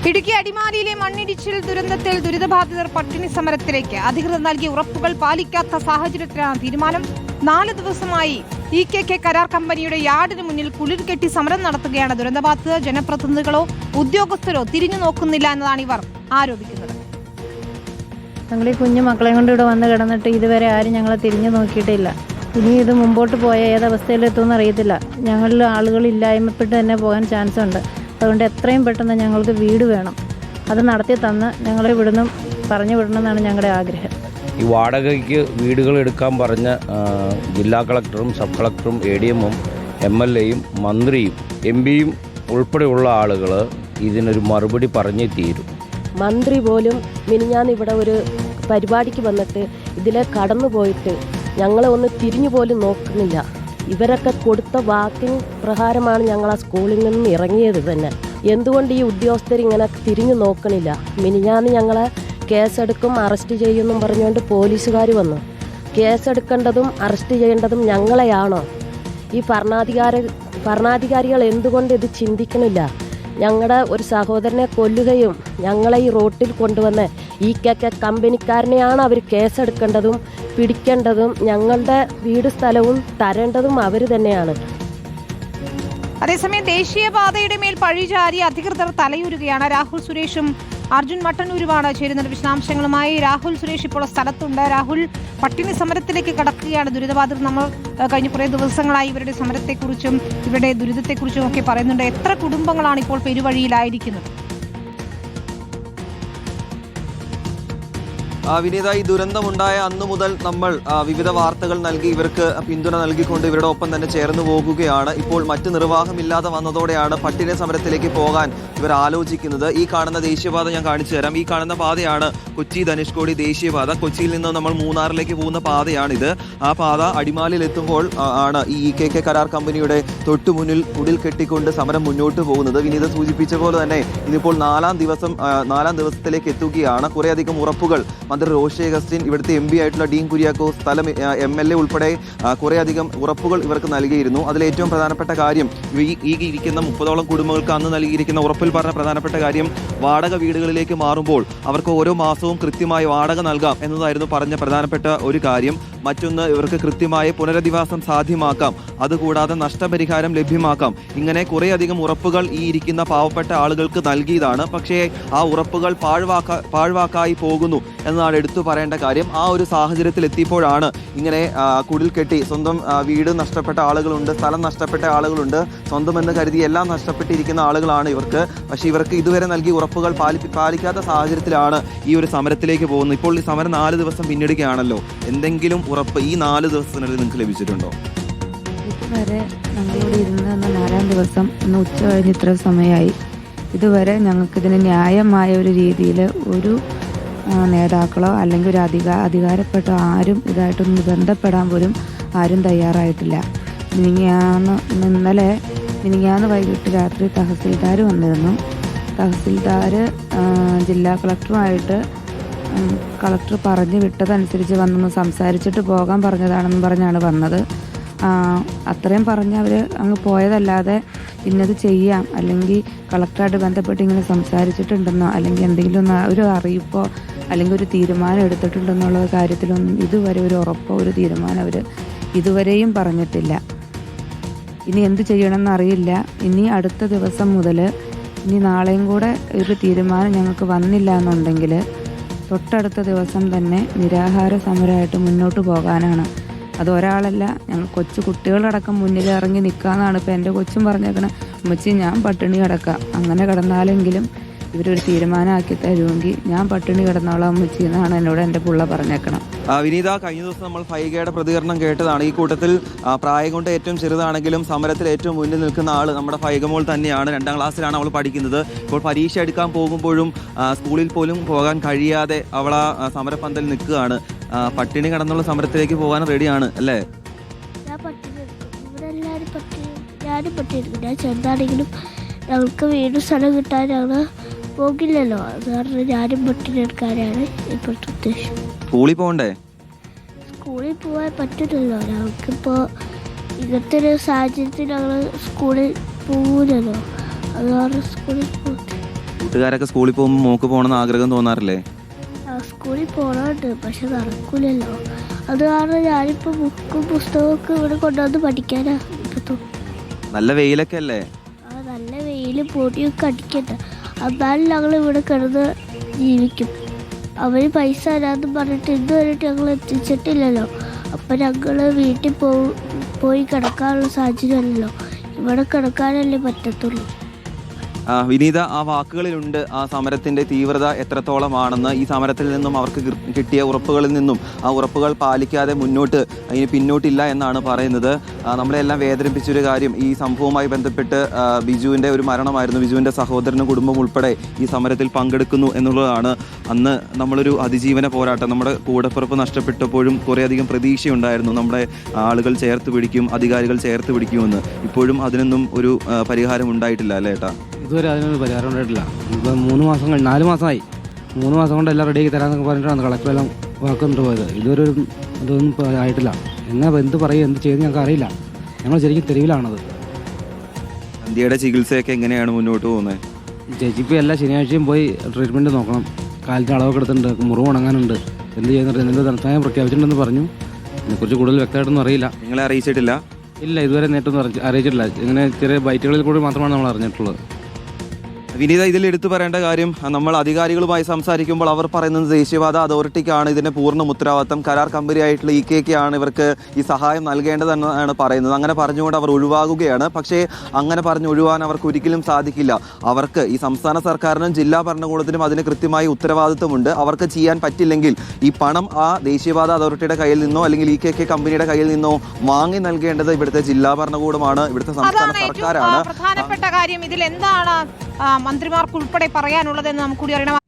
ഇടുക്കി അടിമാലിയിലെ മണ്ണിടിച്ചിൽ ദുരന്തത്തിൽ ദുരിതബാധിതർ പട്ടിണി സമരത്തിലേക്ക്. അധികൃതർ നൽകിയ ഉറപ്പുകൾ പാലിക്കാത്ത സാഹചര്യത്തിലാണ് തീരുമാനം. 4 ദിവസമായി EKK കരാർ കമ്പനിയുടെ യാർഡിന് മുന്നിൽ കുളിർ കെട്ടി സമരം നടത്തുകയാണ് ദുരന്തബാധിതർ. ജനപ്രതിനിധികളോ ഉദ്യോഗസ്ഥരോ തിരിഞ്ഞു നോക്കുന്നില്ല എന്നതാണ് ഇവർ ആരോപിക്കുന്നത്. ഞങ്ങൾ ഈ കുഞ്ഞു മക്കളെ കൊണ്ട് ഇവിടെ വന്ന് കിടന്നിട്ട് ഇതുവരെ ആരും ഞങ്ങളെ തിരിഞ്ഞു നോക്കിയിട്ടില്ല. ഇനി ഇത് മുമ്പോട്ട് പോയ ഏതവസ്ഥയിലെത്തുമെന്ന് അറിയത്തില്ല. ഞങ്ങളിൽ ആളുകളില്ലായ്മപ്പെട്ട് തന്നെ പോകാൻ ചാൻസ് ഉണ്ട്. അതുകൊണ്ട് എത്രയും പെട്ടെന്ന് ഞങ്ങൾക്ക് വീട് വേണം. അത് നടത്തി തന്ന് ഞങ്ങളെ ഇവിടുന്ന് പറഞ്ഞു വിടണമെന്നാണ് ഞങ്ങളുടെ ആഗ്രഹം. ഈ വാടകയ്ക്ക് വീടുകൾ എടുക്കാൻ പറഞ്ഞ ജില്ലാ കളക്ടറും സബ് കളക്ടറും ADM-ഉം MLA-യും മന്ത്രിയും MP-യും ഉൾപ്പെടെയുള്ള ആളുകൾ ഇതിനൊരു മറുപടി പറഞ്ഞേ തീരും. മന്ത്രി പോലും മിനിഞ്ഞാന്ന് ഇവിടെ ഒരു പരിപാടിക്ക് വന്നിട്ട് ഇതിലെ കടന്നു പോയിട്ട് ഞങ്ങളെ ഒന്ന് തിരിഞ്ഞു പോലും നോക്കുന്നില്ല. ഇവരൊക്കെ കൊടുത്ത വാക്കിന് പ്രകാരമാണ് ഞങ്ങൾ ആ സ്കൂളിൽ നിന്നും ഇറങ്ങിയത് തന്നെ. എന്തുകൊണ്ട് ഈ ഉദ്യോഗസ്ഥർ ഇങ്ങനെ തിരിഞ്ഞു നോക്കണില്ല? മിനിഞ്ഞാന്ന് ഞങ്ങളെ കേസെടുക്കും അറസ്റ്റ് ചെയ്യുമെന്നും പറഞ്ഞുകൊണ്ട് പോലീസുകാർ വന്നു. കേസെടുക്കേണ്ടതും അറസ്റ്റ് ചെയ്യേണ്ടതും ഞങ്ങളെയാണോ? ഈ ഭരണാധികാരികൾ എന്തുകൊണ്ട് ഇത് ചിന്തിക്കണില്ല? ഞങ്ങളുടെ ഒരു സഹോദരനെ കൊല്ലുകയും ഞങ്ങളെ ഈ റോട്ടിൽ കൊണ്ടുവന്ന് EKK കമ്പനിക്കാരനെയാണ് അവർ കേസെടുക്കേണ്ടതും പിടിക്കേണ്ടതും. ഞങ്ങളുടെ വീട് സ്ഥലവും തരേണ്ടതും അവർ തന്നെയാണ്. അതേസമയം ദേശീയപാതയുടെ മേൽ പഴിചാരി അധികൃതർ തലയൂരുകയാണ്. രാഹുൽ സുരേഷും അർജുൻ മട്ടന്നൂരുമാണ് ചേരുന്നത്. വിശദാംശങ്ങളുമായി രാഹുൽ സുരേഷ് ഇപ്പോൾ സ്ഥലത്തുണ്ട്. രാഹുൽ, പട്ടിണി സമരത്തിലേക്ക് കടക്കുകയാണ് ദുരിതബാധിതർ. നമ്മൾ കഴിഞ്ഞ കുറേ ദിവസങ്ങളായി ഇവരുടെ സമരത്തെക്കുറിച്ചും ഇവരുടെ ദുരിതത്തെക്കുറിച്ചും ഒക്കെ പറയുന്നുണ്ട്. എത്ര കുടുംബങ്ങളാണ് ഇപ്പോൾ പെരുവഴിയിലായിരിക്കുന്നത്? വിനീത, ഈ ദുരന്തമുണ്ടായ അന്നു മുതൽ നമ്മൾ വിവിധ വാർത്തകൾ നൽകി ഇവർക്ക് പിന്തുണ നൽകിക്കൊണ്ട് ഇവരുടെ ഒപ്പം തന്നെ ചേർന്ന് പോകുകയാണ്. ഇപ്പോൾ മറ്റ് നിർവാഹമില്ലാതെ വന്നതോടെയാണ് പട്ടിണി സമരത്തിലേക്ക് പോകാൻ ഇവർ ആലോചിക്കുന്നത്. ഈ കാണുന്ന ദേശീയപാത ഞാൻ കാണിച്ചു തരാം. ഈ കാണുന്ന പാതയാണ് കൊച്ചി ധനുഷ്കോടി ദേശീയപാത. കൊച്ചിയിൽ നിന്ന് നമ്മൾ മൂന്നാറിലേക്ക് പോകുന്ന പാതയാണിത്. ആ പാത അടിമാലിയിൽ എത്തുമ്പോൾ ആണ് ഈ EKK കരാർ കമ്പനിയുടെ തൊട്ടു മുന്നിൽ കുടിൽ കെട്ടിക്കൊണ്ട് സമരം മുന്നോട്ട് പോകുന്നത്. വിനീത സൂചിപ്പിച്ച പോലെ തന്നെ ഇതിപ്പോൾ 4 ദിവസത്തിലേക്ക് എത്തുകയാണ്. കുറേയധികം ഉറപ്പുകൾ മന്ത്രി റോഷി അഗസ്റ്റിൻ, ഇവിടുത്തെ MP ആയിട്ടുള്ള ഡീൻ കുര്യാക്കോസ്, സ്ഥലം MLA ഉൾപ്പെടെ കുറേയധികം ഉറപ്പുകൾ ഇവർക്ക് നൽകിയിരുന്നു. അതിലേറ്റവും പ്രധാനപ്പെട്ട കാര്യം ഈ ഇരിക്കുന്ന 30ഓളം കുടുംബങ്ങൾക്ക് അന്ന് നൽകിയിരിക്കുന്ന ഉറപ്പിൽ പറഞ്ഞ പ്രധാനപ്പെട്ട കാര്യം വാടക വീടുകളിലേക്ക് മാറുമ്പോൾ അവർക്ക് ഓരോ മാസവും കൃത്യമായി വാടക നൽകാം എന്നതായിരുന്നു പറഞ്ഞ പ്രധാനപ്പെട്ട ഒരു കാര്യം. മറ്റൊന്ന്, ഇവർക്ക് കൃത്യമായ പുനരധിവാസം സാധ്യമാക്കാം, അതുകൂടാതെ നഷ്ടപരിഹാരം ലഭ്യമാക്കാം. ഇങ്ങനെ കുറേയധികം ഉറപ്പുകൾ ഈ ഇരിക്കുന്ന പാവപ്പെട്ട ആളുകൾക്ക് നൽകിയതാണ്. പക്ഷേ ആ ഉറപ്പുകൾ പാഴ്വാക്കായി പോകുന്നു എന്നതാണ് എടുത്തു പറയേണ്ട കാര്യം. ആ ഒരു സാഹചര്യത്തിൽ എത്തിയപ്പോഴാണ് ഇങ്ങനെ കുടിൽ കെട്ടി സ്വന്തം വീട് നഷ്ടപ്പെട്ട ആളുകളുണ്ട്, സ്ഥലം നഷ്ടപ്പെട്ട ആളുകളുണ്ട്, സ്വന്തം എന്ന് കരുതി എല്ലാം നഷ്ടപ്പെട്ടിരിക്കുന്ന ആളുകളാണ് ഇവർക്ക്. പക്ഷേ ഇവർക്ക് ഇതുവരെ നൽകിയ ഉറപ്പുകൾ പാലിക്കാത്ത സാഹചര്യത്തിലാണ് ഈ ഒരു സമരത്തിലേക്ക് പോകുന്നത്. ഇപ്പോൾ ഈ സമരം 4 ദിവസം പിന്നിടുകയാണല്ലോ. എന്തെങ്കിലും ഉറപ്പ് ഈ 4 ദിവസത്തിനുള്ളിൽ നിങ്ങൾക്ക് ലഭിച്ചിട്ടുണ്ടോ? ഇതുവരെ ഞങ്ങളിവിടെ ഇരുന്ന് 4-ാം ദിവസം ഇന്ന് ഉച്ച കഴിഞ്ഞ് ഇത്ര സമയമായി. ഇതുവരെ ഞങ്ങൾക്കിതിന് ന്യായമായ ഒരു രീതിയിൽ ഒരു നേതാക്കളോ അല്ലെങ്കിൽ ഒരു അധികാരപ്പെട്ട ആരും ഇതായിട്ടൊന്ന് ബന്ധപ്പെടാൻ പോലും ആരും തയ്യാറായിട്ടില്ല. മിനിങ്ങാന്ന് വൈകിട്ട് രാത്രി തഹസിൽദാർ വന്നിരുന്നു. തഹസിൽദാർ ജില്ലാ കളക്ടറുമായിട്ട് കളക്ടർ പറഞ്ഞു വിട്ടതനുസരിച്ച് വന്നൊന്ന് സംസാരിച്ചിട്ട് പോകാൻ പറഞ്ഞതാണെന്ന് പറഞ്ഞാണ് വന്നത്. അത്രയും പറഞ്ഞ് അവർ അങ്ങ് പോയതല്ലാതെ ഇന്നത് ചെയ്യാം അല്ലെങ്കിൽ കളക്ടറായിട്ട് ബന്ധപ്പെട്ട് ഇങ്ങനെ സംസാരിച്ചിട്ടുണ്ടെന്നോ അല്ലെങ്കിൽ എന്തെങ്കിലും ഒരു അറിയിപ്പോ അല്ലെങ്കിൽ ഒരു തീരുമാനം എടുത്തിട്ടുണ്ടെന്നുള്ള കാര്യത്തിലൊന്നും ഇതുവരെ ഒരു ഉറപ്പോ ഒരു തീരുമാനം അവർ ഇതുവരെയും പറഞ്ഞിട്ടില്ല. ഇനി എന്ത് ചെയ്യണമെന്ന് അറിയില്ല. ഇനി അടുത്ത ദിവസം മുതൽ ഇനി നാളെയും കൂടെ ഒരു തീരുമാനം ഞങ്ങൾക്ക് വന്നില്ല എന്നുണ്ടെങ്കിൽ തൊട്ടടുത്ത ദിവസം തന്നെ നിരാഹാര സമരമായിട്ട് മുന്നോട്ട് പോകാനാണ്. അത് ഒരാളല്ല, ഞങ്ങൾ കൊച്ചു കുട്ടികളടക്കം മുന്നിൽ ഇറങ്ങി നിൽക്കാമെന്നാണ് ഇപ്പോൾ എൻ്റെ കൊച്ചും പറഞ്ഞേക്കണം. ഉമ്മച്ചി ഞാൻ പട്ടിണി കിടക്കാം, അങ്ങനെ കിടന്നാലെങ്കിലും ഇവരൊരു തീരുമാനമാക്കി തരുമെങ്കിൽ ഞാൻ പട്ടിണി കിടന്നോളാം ഉമ്മച്ചി എന്നാണ് എന്നോട് എൻ്റെ പുള്ള പറഞ്ഞേക്കണം. വിനീത, കഴിഞ്ഞ ദിവസം നമ്മൾ ഫൈഗയുടെ പ്രതികരണം കേട്ടതാണ്. ഈ കൂട്ടത്തിൽ പ്രായം കൊണ്ട് ഏറ്റവും ചെറുതാണെങ്കിലും സമരത്തിൽ ഏറ്റവും മുന്നിൽ നിൽക്കുന്ന ആൾ നമ്മുടെ ഫൈഗമോൾ തന്നെയാണ്. 2ാം ക്ലാസ്സിലാണ് അവൾ പഠിക്കുന്നത്. ഇപ്പോൾ പരീക്ഷ എടുക്കാൻ പോകുമ്പോഴും സ്കൂളിൽ പോലും പോകാൻ കഴിയാതെ അവൾ ആ സമരപന്തൽ നിൽക്കുകയാണ്. പട്ടിണി കിടന്നുള്ള സമരത്തിലേക്ക് പോകാൻ റെഡിയാണ് അല്ലേ? ഞാനും പട്ടിയെടുക്കും. ഞാൻ ചെറുതാണെങ്കിലും ഞങ്ങൾക്ക് വീട് സ്ഥലം കിട്ടാൻ ഞങ്ങൾ പോകില്ലല്ലോ. അത് കാരണം ഞാനും പട്ടിയെടുക്കാനാണ് ഇപ്പോഴത്തെ ഉദ്ദേശം. സ്കൂളിൽ പോകണ്ടേ? സ്കൂളിൽ പോകാൻ പറ്റില്ലല്ലോ. ഞങ്ങൾക്കിപ്പോൾ ഇങ്ങനത്തെ ഒരു സാഹചര്യത്തിൽ ഞങ്ങൾ സ്കൂളിൽ പോകില്ലല്ലോ. അത് കാരണം സ്കൂളിൽ പോകട്ടെ. കൂട്ടുകാരൊക്കെ സ്കൂളിൽ പോകുമ്പോൾ മോക്ക് പോകണമെന്ന് ആഗ്രഹം തോന്നാറില്ലേ? സ്കൂളിൽ പോകണമുണ്ട്, പക്ഷെ നടക്കൂലല്ലോ. അത് കാരണം ഞാനിപ്പോൾ ബുക്കും പുസ്തകമൊക്കെ ഇവിടെ കൊണ്ടുവന്ന് പഠിക്കാനാ ഇപ്പം. നല്ല വെയിലൊക്കെ അല്ലേ? നല്ല വെയിലും പൊടിയൊക്കെ അടിക്കട്ടെ, എന്നാലും ഞങ്ങൾ ഇവിടെ കിടന്ന് ജീവിക്കും. അവർ പൈസ തരാമെന്ന് പറഞ്ഞിട്ട് ഇതുവരെയായിട്ട് ഞങ്ങൾ എത്തിച്ചിട്ടില്ലല്ലോ. അപ്പം ഞങ്ങൾ വീട്ടിൽ പോയി കിടക്കാനുള്ള സാഹചര്യമല്ലല്ലോ, ഇവിടെ കിടക്കാനല്ലേ പറ്റത്തുള്ളൂ. വിനീത, ആ വാക്കുകളിലുണ്ട് ആ സമരത്തിന്റെ തീവ്രത എത്രത്തോളമാണെന്ന്. ഈ സമരത്തിൽ നിന്നും അവർക്ക് കിട്ടിയ ഉറപ്പുകളിൽ നിന്നും ആ ഉറപ്പുകൾ പാലിക്കാതെ അതിന് പിന്നോട്ടില്ല എന്നാണ് പറയുന്നത്. നമ്മളെല്ലാം വേദനിപ്പിച്ചൊരു കാര്യം, ഈ സംഭവവുമായി ബന്ധപ്പെട്ട് ബിജുവിൻ്റെ ഒരു മരണമായിരുന്നു. ബിജുവിൻ്റെ സഹോദരനും കുടുംബം ഉൾപ്പെടെ ഈ സമരത്തിൽ പങ്കെടുക്കുന്നു എന്നുള്ളതാണ്. അന്ന് നമ്മളൊരു അതിജീവന പോരാട്ടം, നമ്മുടെ കൂടപ്പിറപ്പ് നഷ്ടപ്പെട്ടപ്പോഴും കുറേയധികം പ്രതീക്ഷയുണ്ടായിരുന്നു. നമ്മുടെ ആളുകൾ ചേർത്ത് പിടിക്കും, അധികാരികൾ ചേർത്ത് പിടിക്കുമെന്ന്. ഇപ്പോഴും അതിനൊന്നും ഒരു പരിഹാരം ഉണ്ടായിട്ടില്ല അല്ലേ ഏട്ടാ? ഇതുവരെ അതിനൊരു പരിഹാരം ഉണ്ടായിട്ടില്ല. ഇപ്പം 4 മാസമായി. 3 മാസം കൊണ്ട് എല്ലാം റെഡിയാക്കി തരാമെന്നൊക്കെ പറഞ്ഞിട്ടാണ് കളക്ടറെല്ലാം വാക്കുകൊണ്ട് പോയത്. ഇതുവരെ അതൊന്നും ആയിട്ടില്ല. എന്ത് പറയും, എന്ത് ചെയ്ത് ഞങ്ങൾക്ക് അറിയില്ല. ഞങ്ങൾ ശരിക്കും തെരുവിലാണത്. ഇന്ത്യയുടെ ചികിത്സയൊക്കെ എങ്ങനെയാണ് മുന്നോട്ട് പോകുന്നത്? ചേച്ചിപ്പോൾ എല്ലാ ശനിയാഴ്ചയും പോയി ട്രീറ്റ്മെൻറ്റ് നോക്കണം. കാലിൻ്റെ അളവൊക്കെ എടുത്തിട്ടുണ്ട്, മുറിവ് ഉണങ്ങാനുണ്ട്. എന്ത് ചെയ്യുന്നുണ്ട്, എന്ത് ധനസഹായം പ്രഖ്യാപിച്ചിട്ടുണ്ടെന്ന് പറഞ്ഞു. ഇതിനെക്കുറിച്ച് കൂടുതൽ വ്യക്തമായിട്ടൊന്നും അറിയില്ല. നിങ്ങളെ അറിയിച്ചിട്ടില്ല? ഇല്ല, ഇതുവരെ നേരിട്ടൊന്നും അറിയിച്ചിട്ടില്ല. ഇങ്ങനെ ചെറിയ ബൈറ്റുകളിൽ കൂടി മാത്രമാണ് നമ്മൾ അറിഞ്ഞിട്ടുള്ളത്. വിനീത, ഇതിൽ എടുത്തു പറയേണ്ട കാര്യം, നമ്മൾ അധികാരികളുമായി സംസാരിക്കുമ്പോൾ അവർ പറയുന്നത് ദേശീയപാത അതോറിറ്റിക്കാണ് ഇതിന്റെ പൂർണ്ണ ഉത്തരവാദിത്തം, കരാർ കമ്പനിയായിട്ടുള്ള EKK ആണ് ഇവർക്ക് ഈ സഹായം നൽകേണ്ടതെന്നാണ് പറയുന്നത്. അങ്ങനെ പറഞ്ഞുകൊണ്ട് അവർ ഒഴിവാകുകയാണ്. പക്ഷേ അങ്ങനെ പറഞ്ഞ് ഒഴിവാൻ അവർക്ക് ഒരിക്കലും സാധിക്കില്ല. അവർക്ക് ഈ സംസ്ഥാന സർക്കാരിനും ജില്ലാ ഭരണകൂടത്തിനും അതിന് കൃത്യമായി ഉത്തരവാദിത്തമുണ്ട്. അവർക്ക് ചെയ്യാൻ പറ്റില്ലെങ്കിൽ ഈ പണം ആ ദേശീയപാത അതോറിറ്റിയുടെ കയ്യിൽ നിന്നോ അല്ലെങ്കിൽ EKK കമ്പനിയുടെ കയ്യിൽ നിന്നോ വാങ്ങി നൽകേണ്ടത് ഇവിടുത്തെ ജില്ലാ ഭരണകൂടമാണ്, ഇവിടുത്തെ സംസ്ഥാന സർക്കാരാണ്. പ്രധാനപ്പെട്ട കാര്യം ഇതിൽ എന്താണ് മന്ത്രിമാർക്ക് ഉൾപ്പെടെ പറയാനുള്ളതെന്ന് നമുക്ക് കൂടി അറിയണം.